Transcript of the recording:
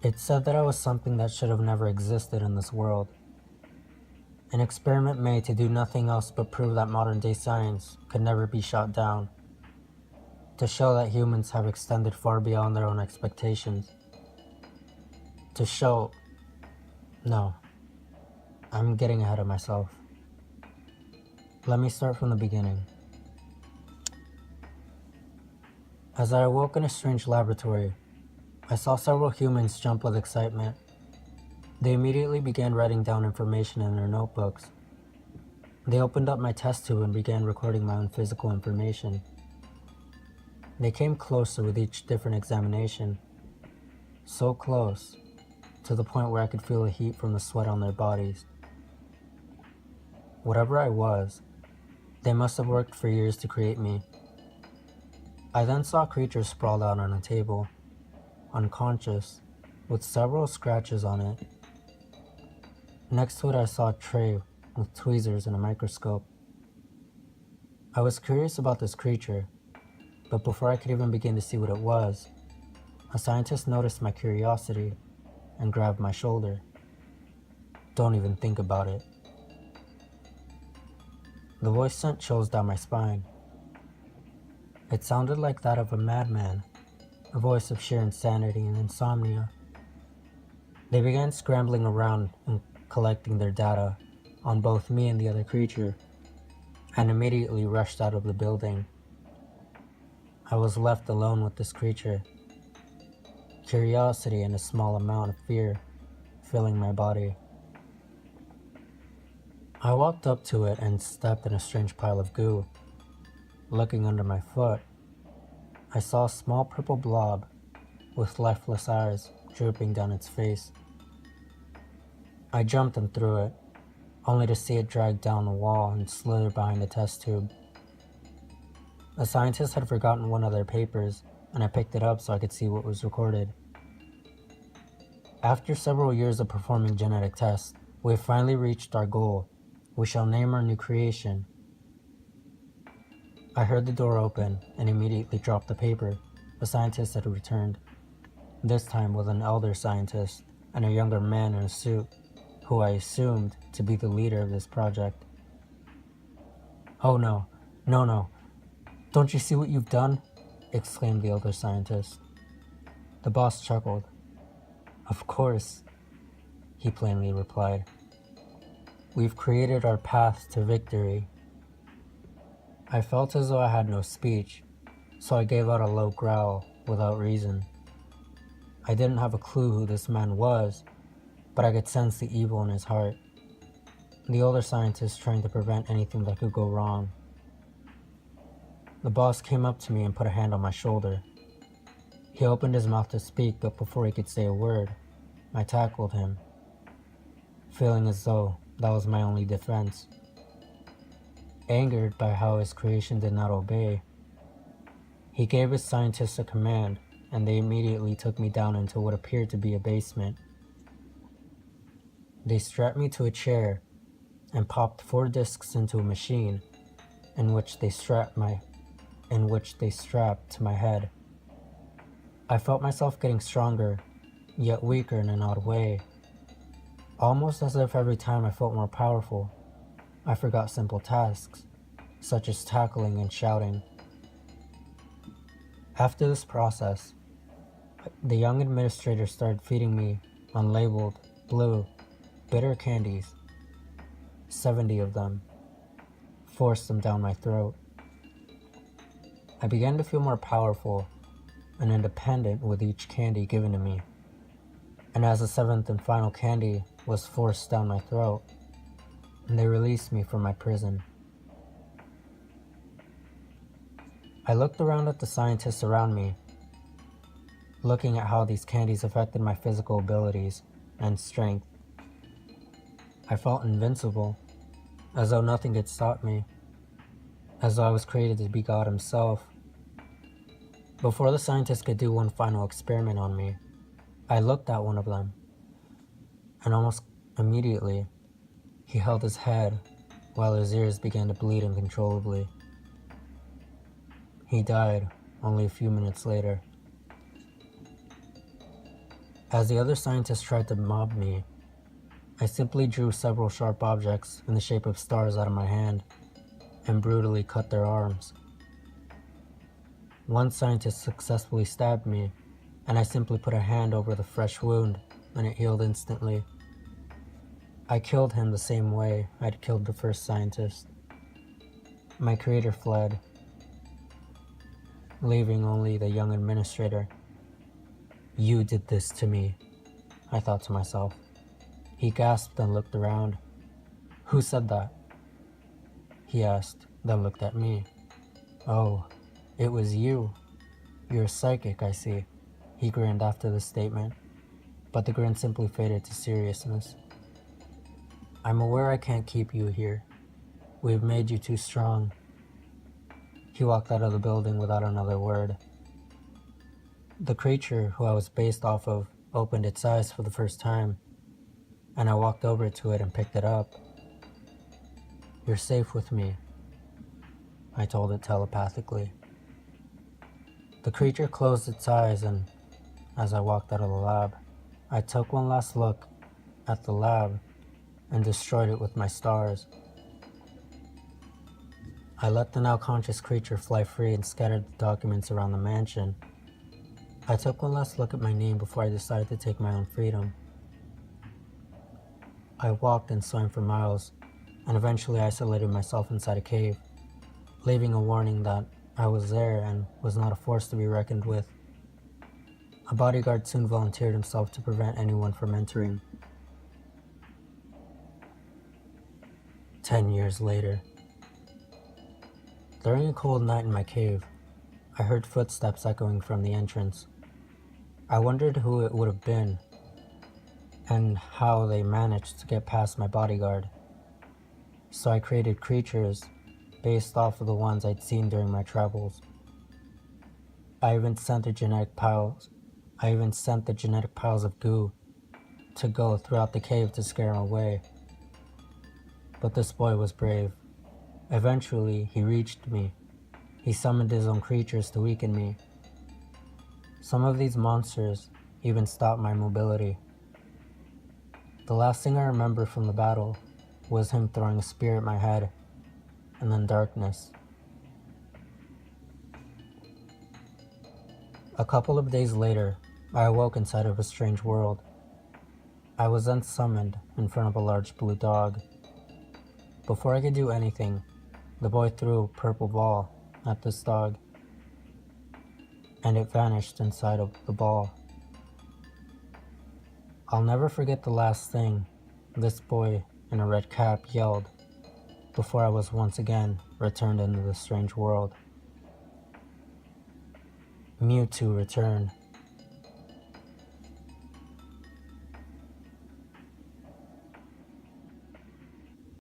It said that I was something that should have never existed in this world. An experiment made to do nothing else but prove that modern day science could never be shot down. To show that humans have extended far beyond their own expectations. To show... No. I'm getting ahead of myself. Let me start from the beginning. As I awoke in a strange laboratory, I saw several humans jump with excitement. They immediately began writing down information in their notebooks. They opened up my test tube and began recording my own physical information. They came closer with each different examination. So close, to the point where I could feel the heat from the sweat on their bodies. Whatever I was, they must have worked for years to create me. I then saw a creature sprawled out on a table, unconscious, with several scratches on it. Next to it I saw a tray with tweezers and a microscope. I was curious about this creature, but before I could even begin to see what it was, a scientist noticed my curiosity and grabbed my shoulder. Don't even think about it. The voice sent chills down my spine. It sounded like that of a madman, a voice of sheer insanity and insomnia. They began scrambling around and collecting their data on both me and the other creature, and immediately rushed out of the building. I was left alone with this creature, curiosity and a small amount of fear filling my body. I walked up to it and stepped in a strange pile of goo. Looking under my foot, I saw a small purple blob with lifeless eyes drooping down its face. I jumped and threw it, only to see it drag down the wall and slither behind the test tube. The scientists had forgotten one of their papers, and I picked it up so I could see what was recorded. After several years of performing genetic tests, we have finally reached our goal. We shall name our new creation. I heard the door open and immediately dropped the paper. The scientist had returned, this time with an elder scientist and a younger man in a suit, who I assumed to be the leader of this project. "Oh no, no. Don't you see what you've done?" exclaimed the elder scientist. The boss chuckled. "Of course," he plainly replied. "We've created our path to victory." I felt as though I had no speech, so I gave out a low growl without reason. I didn't have a clue who this man was, but I could sense the evil in his heart. The older scientist trying to prevent anything that could go wrong. The boss came up to me and put a hand on my shoulder. He opened his mouth to speak, but before he could say a word, I tackled him, feeling as though that was my only defense. Angered by how his creation did not obey, he gave his scientists a command, and they immediately took me down into what appeared to be a basement. They strapped me to a chair and popped 4 discs into a machine in which they strapped to my head. I felt myself getting stronger, yet weaker in an odd way. Almost as if every time I felt more powerful, I forgot simple tasks, such as tackling and shouting. After this process, the young administrator started feeding me unlabeled, blue, bitter candies, 70 of them, forced them down my throat. I began to feel more powerful and independent with each candy given to me, and as the 7th and final candy was forced down my throat, they released me from my prison. I looked around at the scientists around me, looking at how these candies affected my physical abilities and strength. I felt invincible, as though nothing could stop me, as though I was created to be God himself. Before the scientists could do one final experiment on me, I looked at one of them, and almost immediately, he held his head while his ears began to bleed uncontrollably. He died only a few minutes later. As the other scientists tried to mob me, I simply drew several sharp objects in the shape of stars out of my hand and brutally cut their arms. One scientist successfully stabbed me, and I simply put a hand over the fresh wound and it healed instantly. I killed him the same way I'd killed the first scientist. My creator fled, leaving only the young administrator. "You did this to me," I thought to myself. He gasped and looked around. "Who said that?" he asked, then looked at me. "Oh, it was you. You're psychic, I see," he grinned after the statement, but the grin simply faded to seriousness. "I'm aware I can't keep you here. We've made you too strong." He walked out of the building without another word. The creature who I was based off of opened its eyes for the first time, and I walked over to it and picked it up. "You're safe with me," I told it telepathically. The creature closed its eyes, and as I walked out of the lab, I took one last look at the lab and destroyed it with my stars. I let the now conscious creature fly free and scattered the documents around the mansion. I took one last look at my name before I decided to take my own freedom. I walked and swam for miles, and eventually isolated myself inside a cave, leaving a warning that I was there and was not a force to be reckoned with. A bodyguard soon volunteered himself to prevent anyone from entering. 10 years later. During a cold night in my cave, I heard footsteps echoing from the entrance. I wondered who it would have been, and how they managed to get past my bodyguard. So I created creatures based off of the ones I'd seen during my travels. I even sent the genetic piles of goo to go throughout the cave to scare him away. But this boy was brave. Eventually, he reached me. He summoned his own creatures to weaken me. Some of these monsters even stopped my mobility. The last thing I remember from the battle was him throwing a spear at my head, and then darkness. A couple of days later, I awoke inside of a strange world. I was then summoned in front of a large blue dog. Before I could do anything, the boy threw a purple ball at this dog, and it vanished inside of the ball. I'll never forget the last thing this boy in a red cap yelled before I was once again returned into the strange world. Mewtwo returned.